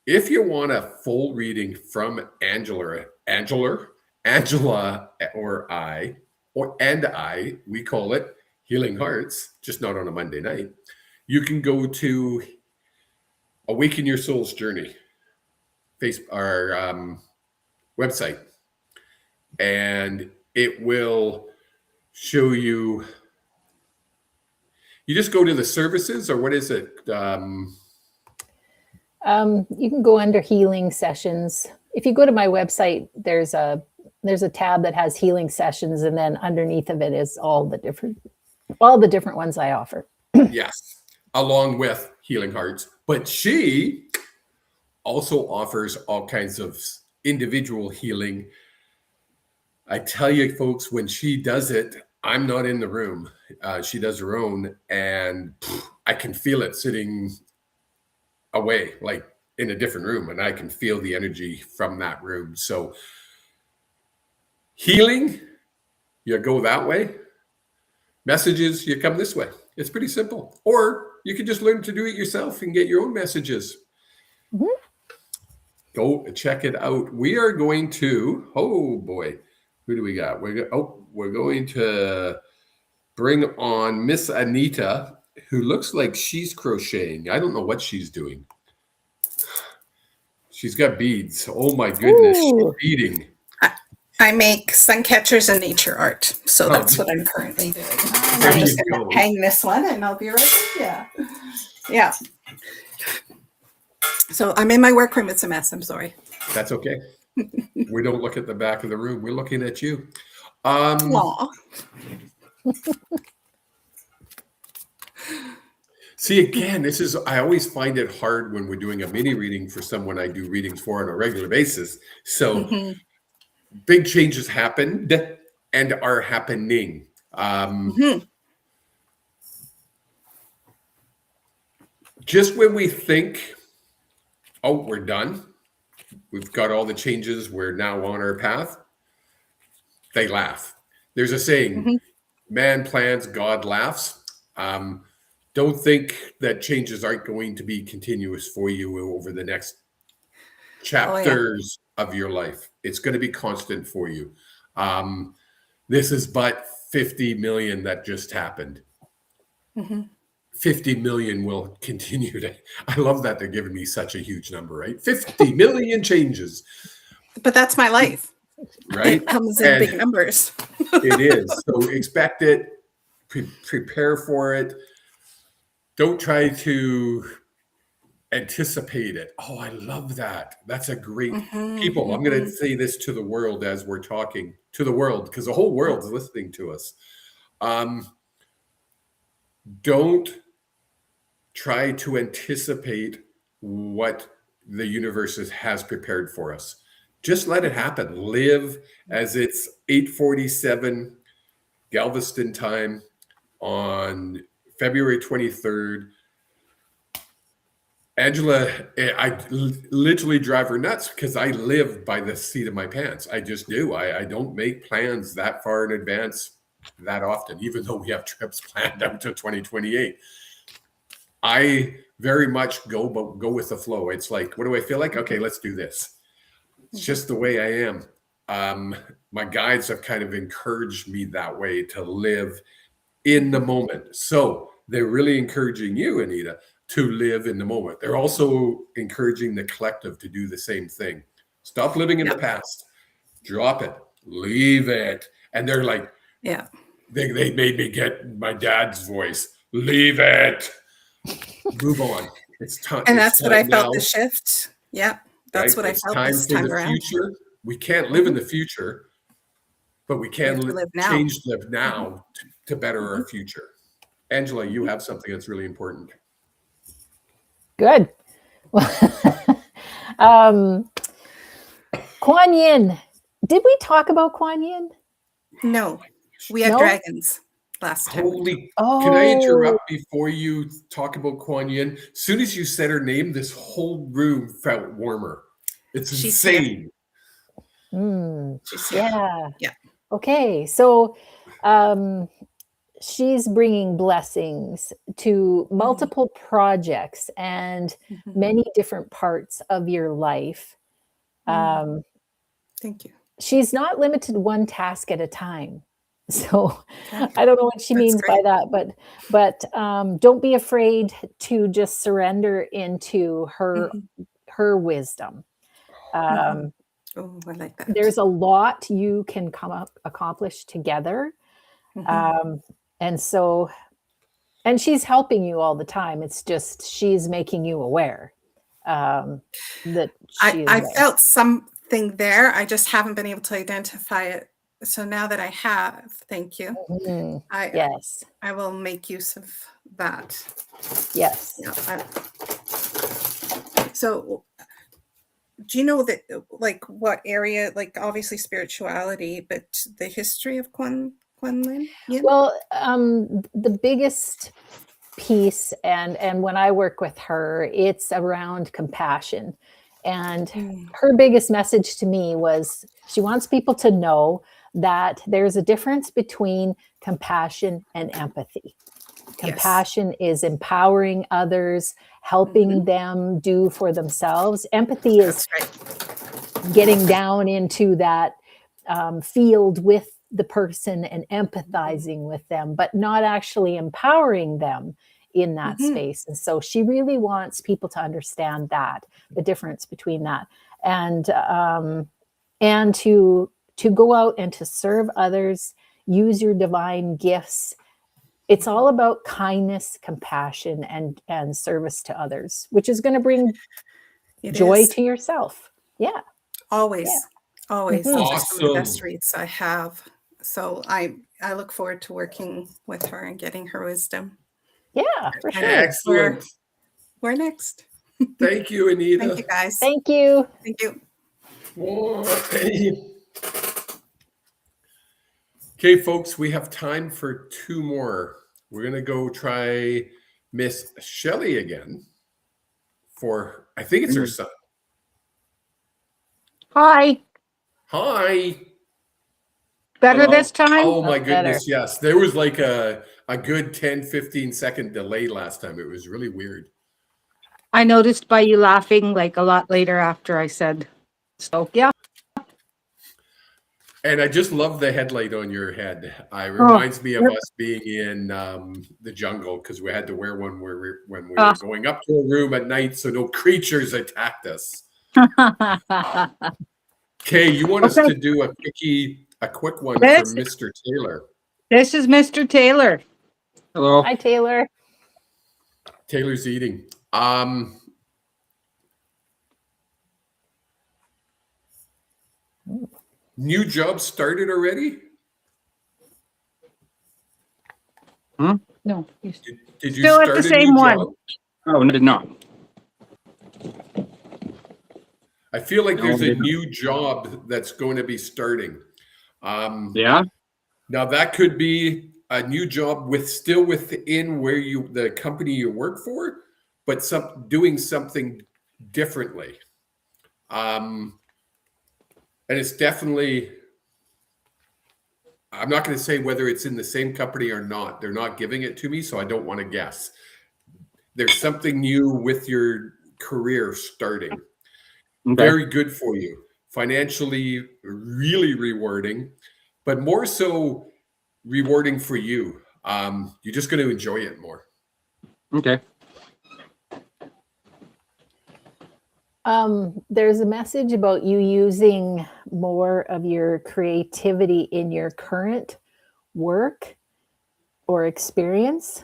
If you want a full reading from Angela or I, we call it Healing Hearts, just not on a Monday night. You can go to Awaken Your Soul's Journey, our website, and it will show you. You just go to the services, or what is it? You can go under healing sessions. If you go to my website, there's a tab that has healing sessions, and then underneath of it is all the different ones I offer. Yes, along with Healing Hearts. But she also offers all kinds of individual healing. I tell you, folks, when she does it, I'm not in the room. She does her own, and I can feel it sitting away, like in a different room, and I can feel the energy from that room. So healing, you go that way. Messages, you come this way. It's pretty simple. Or you can just learn to do it yourself and get your own messages. Mm-hmm. Go check it out. We are going to, oh boy, who do we got? We're going to bring on Miss Anita, who looks like she's crocheting. I don't know what she's doing. She's got beads. Oh my goodness, Ooh. she's beading. I make sun catchers and nature art. So that's what I'm currently doing. I'm just going to hang this one and I'll be right with you. Yeah. So I'm in my workroom. It's a mess. I'm sorry. That's okay. We don't look at the back of the room. We're looking at you. See, again, I always find it hard when we're doing a mini reading for someone I do readings for on a regular basis. So big changes happened and are happening. Just when we think, oh, we're done, we've got all the changes. We're now on our path. They laugh. There's a saying, man plans, God laughs. Don't think that changes aren't going to be continuous for you over the next chapters of your life. It's going to be constant for you. This is but 50 million that just happened. 50 million will continue to. I love that they're giving me such a huge number, right? 50 million changes. But that's my life. Right? It comes in big numbers. It is. So expect it, prepare for it. Don't try to anticipate it. Oh, I love that. That's a great people. I'm going to say this to the world as we're talking to the world, because the whole world's listening to us. Don't try to anticipate what the universe has prepared for us. Just let it happen. Live as it's 8:47 Galveston time on February 23rd. Angela, I literally drive her nuts because I live by the seat of my pants. I just do. I don't make plans that far in advance that often, even though we have trips planned out to 2028. I very much go with the flow. It's like, what do I feel like? Okay, let's do this. It's just the way I am. My guides have kind of encouraged me that way, to live in the moment. So they're really encouraging you, Anita, to live in the moment. They're also encouraging the collective to do the same thing. Stop living in the past. Drop it. Leave it. And they're like, they made me get my dad's voice. Leave it. Move on. It's time. And that's what I felt, the shift. Yeah. That's what I felt this time around. Future. We can't live in the future, but we can live now to better our future. Angela, you have something that's really important. Good. Kuan Yin. Did we talk about Kuan Yin? No. We had dragons last time. Can I interrupt before you talk about Kuan Yin? As soon as you said her name, this whole room felt warmer. It's insane. Yeah. Okay. So she's bringing blessings to multiple projects and many different parts of your life. Thank you. She's not limited one task at a time. So I don't know what she means by that, but don't be afraid to just surrender into her wisdom. I like that. There's a lot you can accomplish together. And she's helping you all the time. It's just, she's making you aware that I felt something there. I just haven't been able to identify it. So now that I have, thank you. I will make use of that. Yes. So do you know that, like, what area, like, obviously spirituality, but the history of Kuan Yin? Well, the biggest piece, and when I work with her, it's around compassion. And her biggest message to me was she wants people to know that there's a difference between compassion and empathy. Compassion is empowering others, helping them do for themselves. Empathy is getting down into that field with the person and empathizing with them, but not actually empowering them in that space. And so she really wants people to understand that, the difference between that, and to go out and to serve others, use your divine gifts. It's all about kindness, compassion, and service to others, which is going to bring joy to yourself. Yeah. Always. Awesome. Those are some of the best reads I have. So I look forward to working with her and getting her wisdom. Yeah, for sure. Excellent. We're next. Thank you, Anita. Thank you, guys. Thank you. Thank you. Okay, folks, we have time for two more. We're going to go try Miss Shelley again for, I think it's her son. Hi. Hi. Better Hello. this time? Oh my That's better. goodness, yes. There was like a good 10, 15 second delay last time. It was really weird. I noticed by you laughing like a lot later after I said. So, yeah. And I just love the headlight on your head. It Oh, reminds me of yep. us being in the jungle because we had to wear one when we were going up to a room at night so no creatures attacked us. Okay, you want us to do a quick one for Mr. Taylor. This is Mr. Taylor. Hello. Hi, Taylor. Taylor's eating. New job started already? No. Did you Still start at the a same new one. job? Oh, no, did not. I feel like No, there's I a didn't. new job that's going to be starting. Yeah. Now that could be a new job still within where the company you work for, but doing something differently. And it's definitely, I'm not going to say whether it's in the same company or not. They're not giving it to me, so I don't want to guess. There's something new with your career starting. Okay. Very good for you. Financially, really rewarding, but more so rewarding for you. You're just going to enjoy it more. Okay. There's a message about you using more of your creativity in your current work or experience.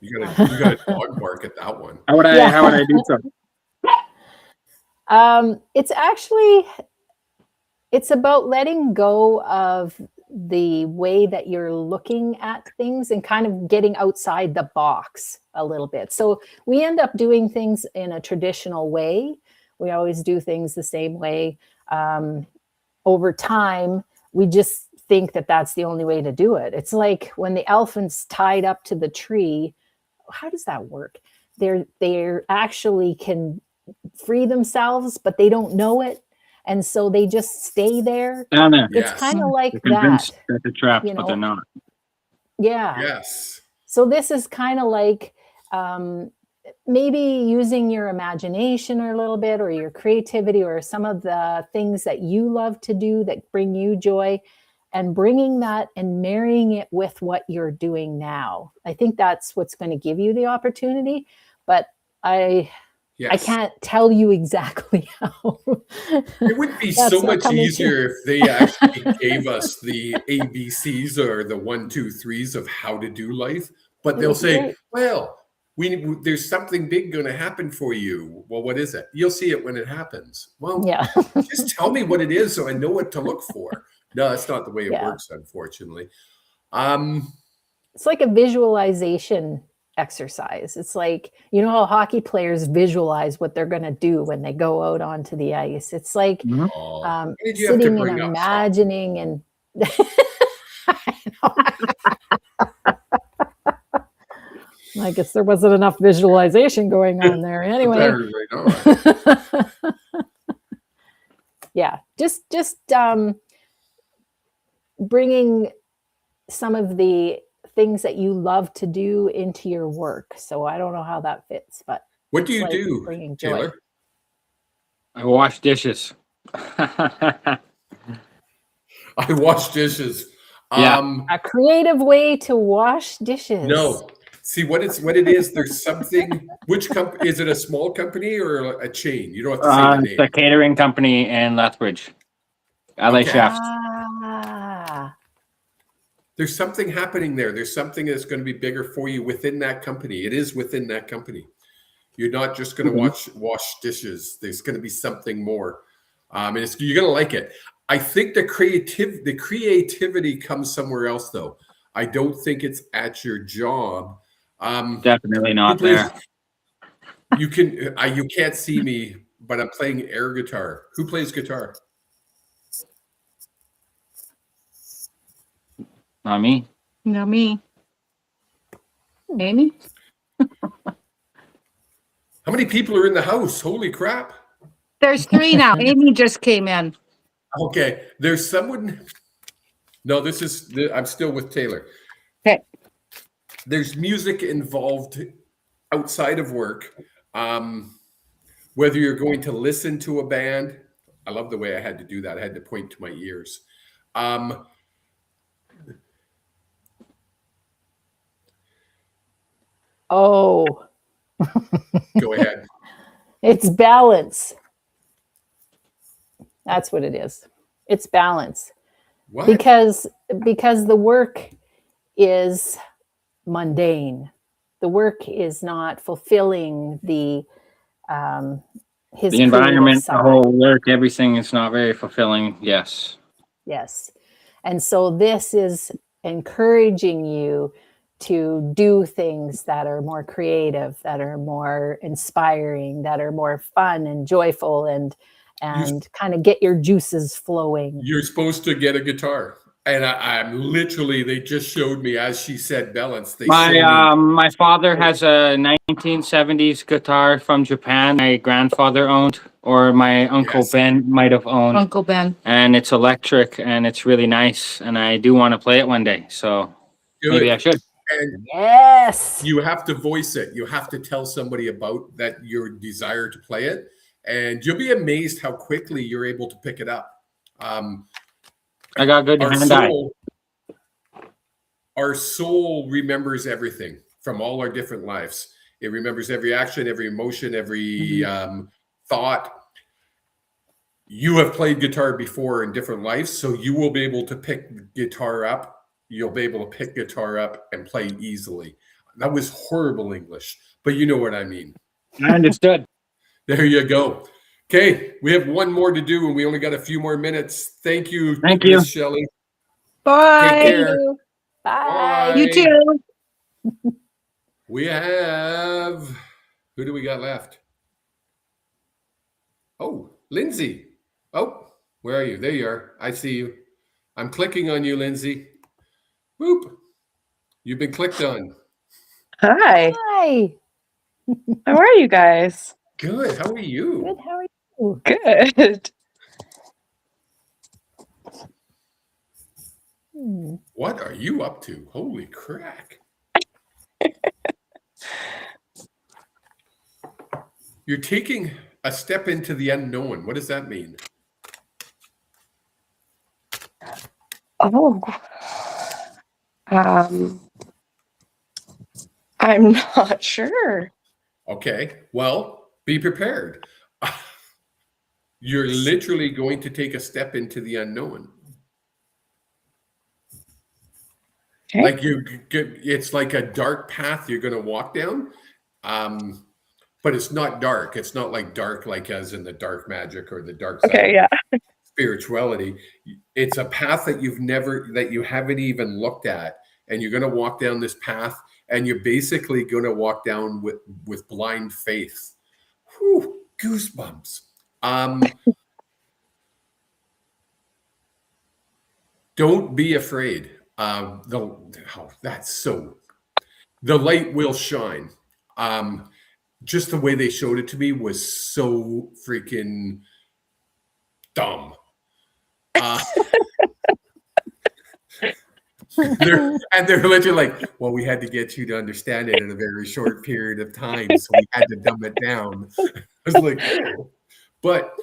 You got a dog bark at that one. How would I do so? It's about letting go of the way that you're looking at things and kind of getting outside the box a little bit. So we end up doing things in a traditional way. We always do things the same way. Over time, we just think that that's the only way to do it. It's like when the elephant's tied up to the tree. How does that work? They're actually can free themselves, but they don't know it. And so they just stay there. Down there. It's kind of like They're that. convinced that they're trapped, you but they're not. Yeah. Yes. So this is kind of like maybe using your imagination a little bit, or your creativity, or some of the things that you love to do that bring you joy, and bringing that and marrying it with what you're doing now. I think that's what's going to give you the opportunity, but I can't tell you exactly how. It would be so much easier if they actually gave us the ABCs or the 1, 2, 3s of how to do life. But they'll say, well, there's something big going to happen for you. Well, what is it? You'll see it when it happens. Well, just tell me what it is so I know what to look for. No, that's not the way it works, unfortunately. It's like a visualization exercise. It's like, you know how hockey players visualize what they're going to do when they go out onto the ice. It's like sitting and imagining and I guess there wasn't enough visualization going on there anyway. Yeah, just bringing some of the things that you love to do into your work. So I don't know how that fits, but what do you do, bringing Taylor? joy. I wash dishes. I wash dishes. Yeah. A creative way to wash dishes. No. See what it is. There's something. Which company is it? A small company or a chain? You don't have to say the name. It's a catering company in Lethbridge. LA Chefs. There's something happening there. There's something that's going to be bigger for you within that company. It is within that company. You're not just going to wash dishes. There's going to be something more, and you're going to like it. I think the creativity comes somewhere else, though. I don't think it's at your job. Definitely not there. You can't see me, but I'm playing air guitar. Who plays guitar? Not me. Not me. Amy? How many people are in the house? Holy crap. There's 3 now. Amy just came in. Okay. There's someone. No, I'm still with Taylor. Okay. There's music involved outside of work. Whether you're going to listen to a band, I love the way I had to do that. I had to point to my ears. Oh. Go ahead. It's balance. That's what it is. It's balance. What? Because the work is mundane. The work is not fulfilling his The environment, creative the side. whole work, everything is not very fulfilling. Yes. Yes. And so this is encouraging you to do things that are more creative, that are more inspiring, that are more fun and joyful, and kind of get your juices flowing. You're supposed to get a guitar. And I'm literally, they just showed me, as she said, balance. My father has a 1970s guitar from Japan. My grandfather owned, or my uncle Ben might have owned. Uncle Ben. And it's electric, and it's really nice. And I do want to play it one day, so maybe I should. And yes, you have to voice it. You have to tell somebody about that, your desire to play it, and you'll be amazed how quickly you're able to pick it up. I got good hand-eye. Our soul remembers everything from all our different lives. It remembers every action, every emotion, every thought. You have played guitar before in different lives, so you will be able to pick guitar up. You'll be able to pick guitar up and play easily. That was horrible English, but you know what I mean. I understood. There you go. Okay, we have one more to do, and we only got a few more minutes. Thank you, Miss Shelley. Bye. Take care. Bye. Bye. You too. We have, who do we got left? Oh, Lindsay. Oh, where are you? There you are. I see you. I'm clicking on you, Lindsay. Boop. You've been clicked on. Hi. Hi. How are you guys? Good. How are you? Good. How are you? Good. What are you up to? Holy crack. You're taking a step into the unknown. What does that mean? Oh. I'm not sure. Okay. Well, be prepared. You're literally going to take a step into the unknown. Okay. Like it's like a dark path you're going to walk down. But it's not dark. It's not like dark, like as in the dark magic or the dark side. Okay, yeah. Spirituality. It's a path that you haven't even looked at, and you're going to walk down this path, and you're basically going to walk down with blind faith. Whew, goosebumps. Don't be afraid. The light will shine. Just the way they showed it to me was so freaking dumb. They're literally like, well, we had to get you to understand it in a very short period of time, so we had to dumb it down. I was like, oh. But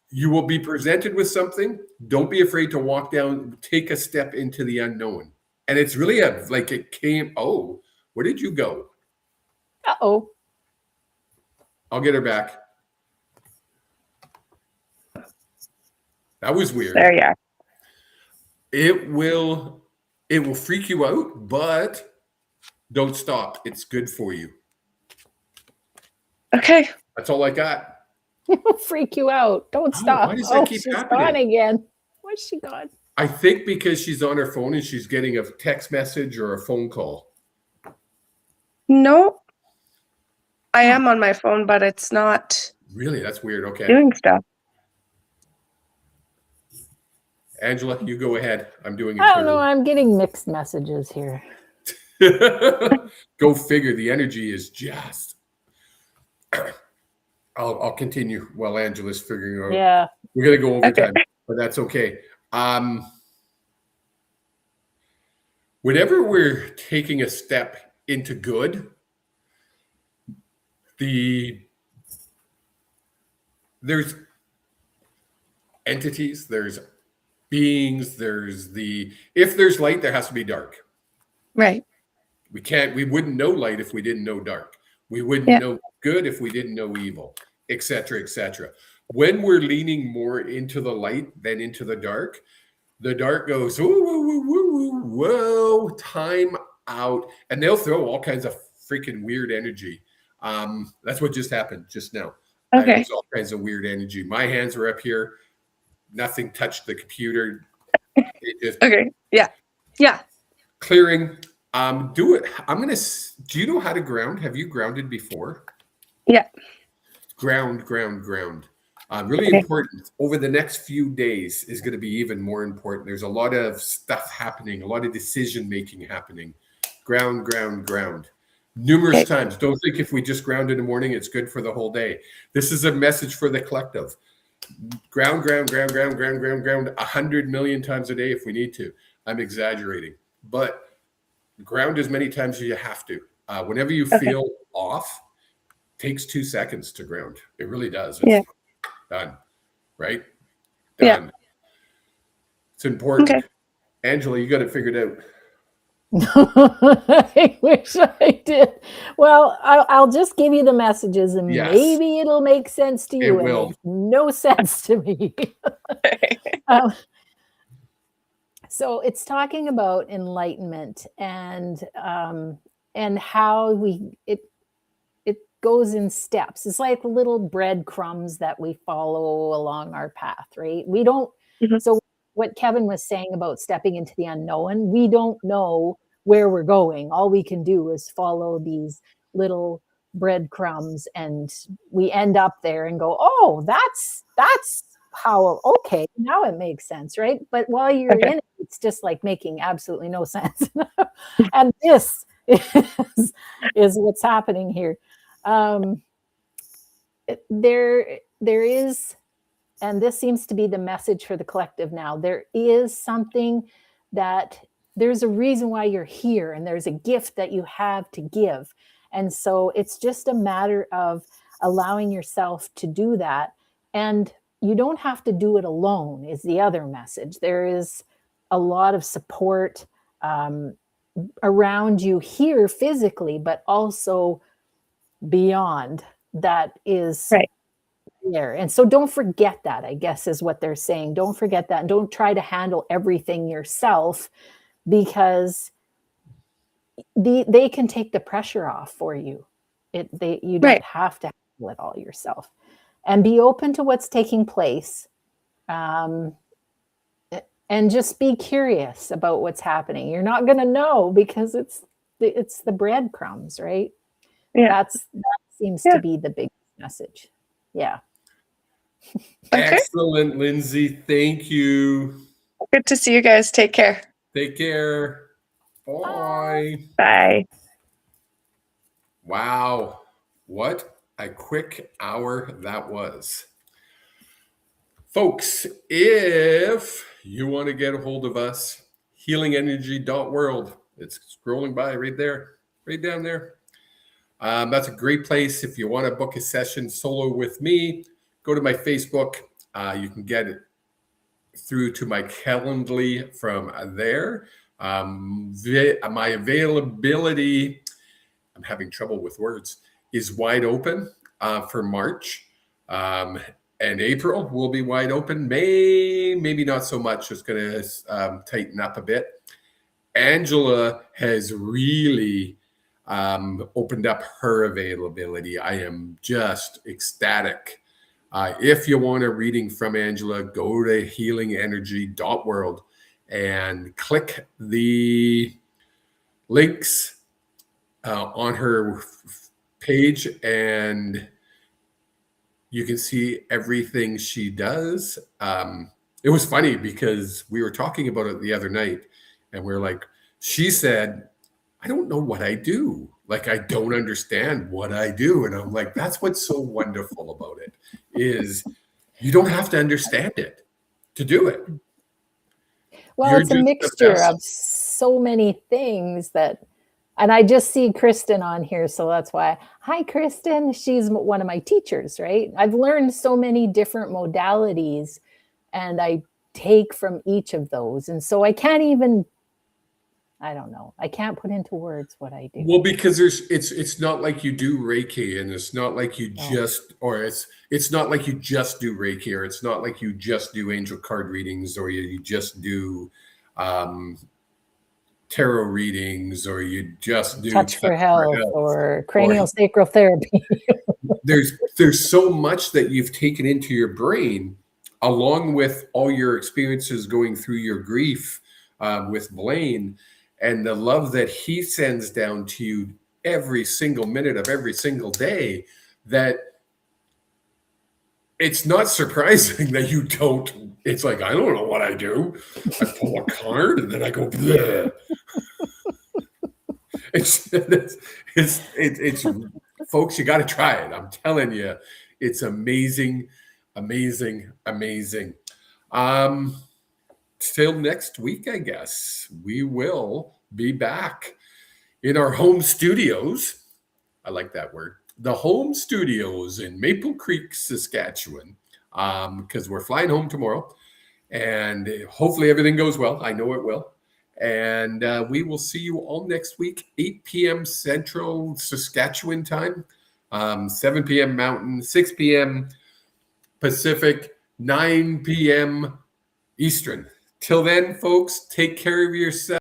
you will be presented with something. Don't be afraid to walk down, take a step into the unknown. And it's really oh, where did you go? Uh-oh. I'll get her back. That was weird. There you are. It will freak you out, but don't stop. It's good for you. Okay. That's all I got. It'll freak you out. Don't stop. Why does that keep she's happening? gone again. Where's she gone? I think because she's on her phone and she's getting a text message or a phone call. No. I am on my phone, but it's not Really? That's weird. Okay. doing stuff. Angela, you go ahead. I'm doing it. I don't know. I'm getting mixed messages here. Go figure. The energy is just. I'll continue while Angela's figuring out. Yeah. We're gonna go overtime, but that's okay. Whenever we're taking a step into good, there's entities, there's beings, if there's light, there has to be dark. Right. We wouldn't know light if we didn't know dark. We wouldn't know good if we didn't know evil, etc., etc. When we're leaning more into the light than into the dark goes, whoa, time out. And they'll throw all kinds of freaking weird energy. That's what just happened just now. Okay. There's all kinds of weird energy. My hands were up here. Nothing touched the computer. Okay. Yeah. Yeah. Clearing. Do it. Do you know how to ground? Have you grounded before? Yeah. Ground. Really important. Over the next few days is going to be even more important. There's a lot of stuff happening, a lot of decision making happening. Ground. Numerous times. Don't think if we just ground in the morning, it's good for the whole day. This is a message for the collective. Ground 100 million times a day if we need to. I'm exaggerating, but ground as many times as you have to. Whenever you feel off, takes 2 seconds to ground. It really does. It's done. Right? Done. Yeah. It's important. Angela, you got it figured out. I wish I did. Well, I'll just give you the messages and maybe it'll make sense to you. It will. It makes no sense to me. So it's talking about enlightenment and how it goes in steps. It's like little breadcrumbs that we follow along our path, right? We don't. So what Kevin was saying about stepping into the unknown, we don't know where we're going. All we can do is follow these little breadcrumbs, and we end up there and go, oh, that's how, okay, now it makes sense, right? But while you're in it, it's just like making absolutely no sense. And this is what's happening here. There is, and this seems to be the message for the collective now, there is something that there's a reason why you're here, and there's a gift that you have to give. And so it's just a matter of allowing yourself to do that. And you don't have to do it alone is the other message. There is a lot of support around you here physically, but also beyond that is there. And so don't forget that, I guess, is what they're saying. Don't forget that. And don't try to handle everything yourself, because they can take the pressure off for you. You don't have to handle it all yourself. And be open to what's taking place. And just be curious about what's happening. You're not going to know because it's the breadcrumbs, right? Yeah. That seems to be the big message. Yeah. Excellent, Lindsay. Thank you. Good to see you guys. Take care. Take care. Bye. Bye. Wow. What a quick hour that was. Folks, if you want to get a hold of us, healingenergy.world. It's scrolling by right there, right down there. That's a great place. If you want to book a session solo with me, go to my Facebook. You can get it through to my Calendly from there. My availability, I'm having trouble with words, is wide open for March. And April will be wide open. May, maybe not so much. It's going to tighten up a bit. Angela has really opened up her availability. I am just ecstatic. If you want a reading from Angela, go to healingenergy.world and click the links on her page, and you can see everything she does. It was funny because we were talking about it the other night, and we were like, she said, I don't know what I do. Like, I don't understand what I do. And I'm like, that's what's so wonderful about it, is you don't have to understand it to do it. Well, You're it's a just the mixture vessel. of so many things that, and I just see Kristen on here, so that's why. Hi, Kristen. She's one of my teachers, right? I've learned so many different modalities, and I take from each of those. And so I can't even, I don't know. I can't put into words what I do. Well, because it's not like you do Reiki, and it's not like you just, or it's not like you just do Reiki, or it's not like you just do angel card readings, or you just do tarot readings, or you just do touch for health or cranial sacral therapy. There's so much that you've taken into your brain, along with all your experiences going through your grief with Blaine, and the love that he sends down to you every single minute of every single day, that it's not surprising that you don't. It's like, I don't know what I do. I pull a card and then I go, bleh. It's folks, you got to try it. I'm telling you, it's amazing, amazing, amazing. Till next week, I guess we will be back in our home studios. I like that word. The home studios in Maple Creek, Saskatchewan, because we're flying home tomorrow, and hopefully everything goes well. I know it will. And we will see you all next week, 8 p.m. Central Saskatchewan time, 7 p.m. Mountain, 6 p.m. Pacific, 9 p.m. Eastern. Till then, folks, take care of yourself.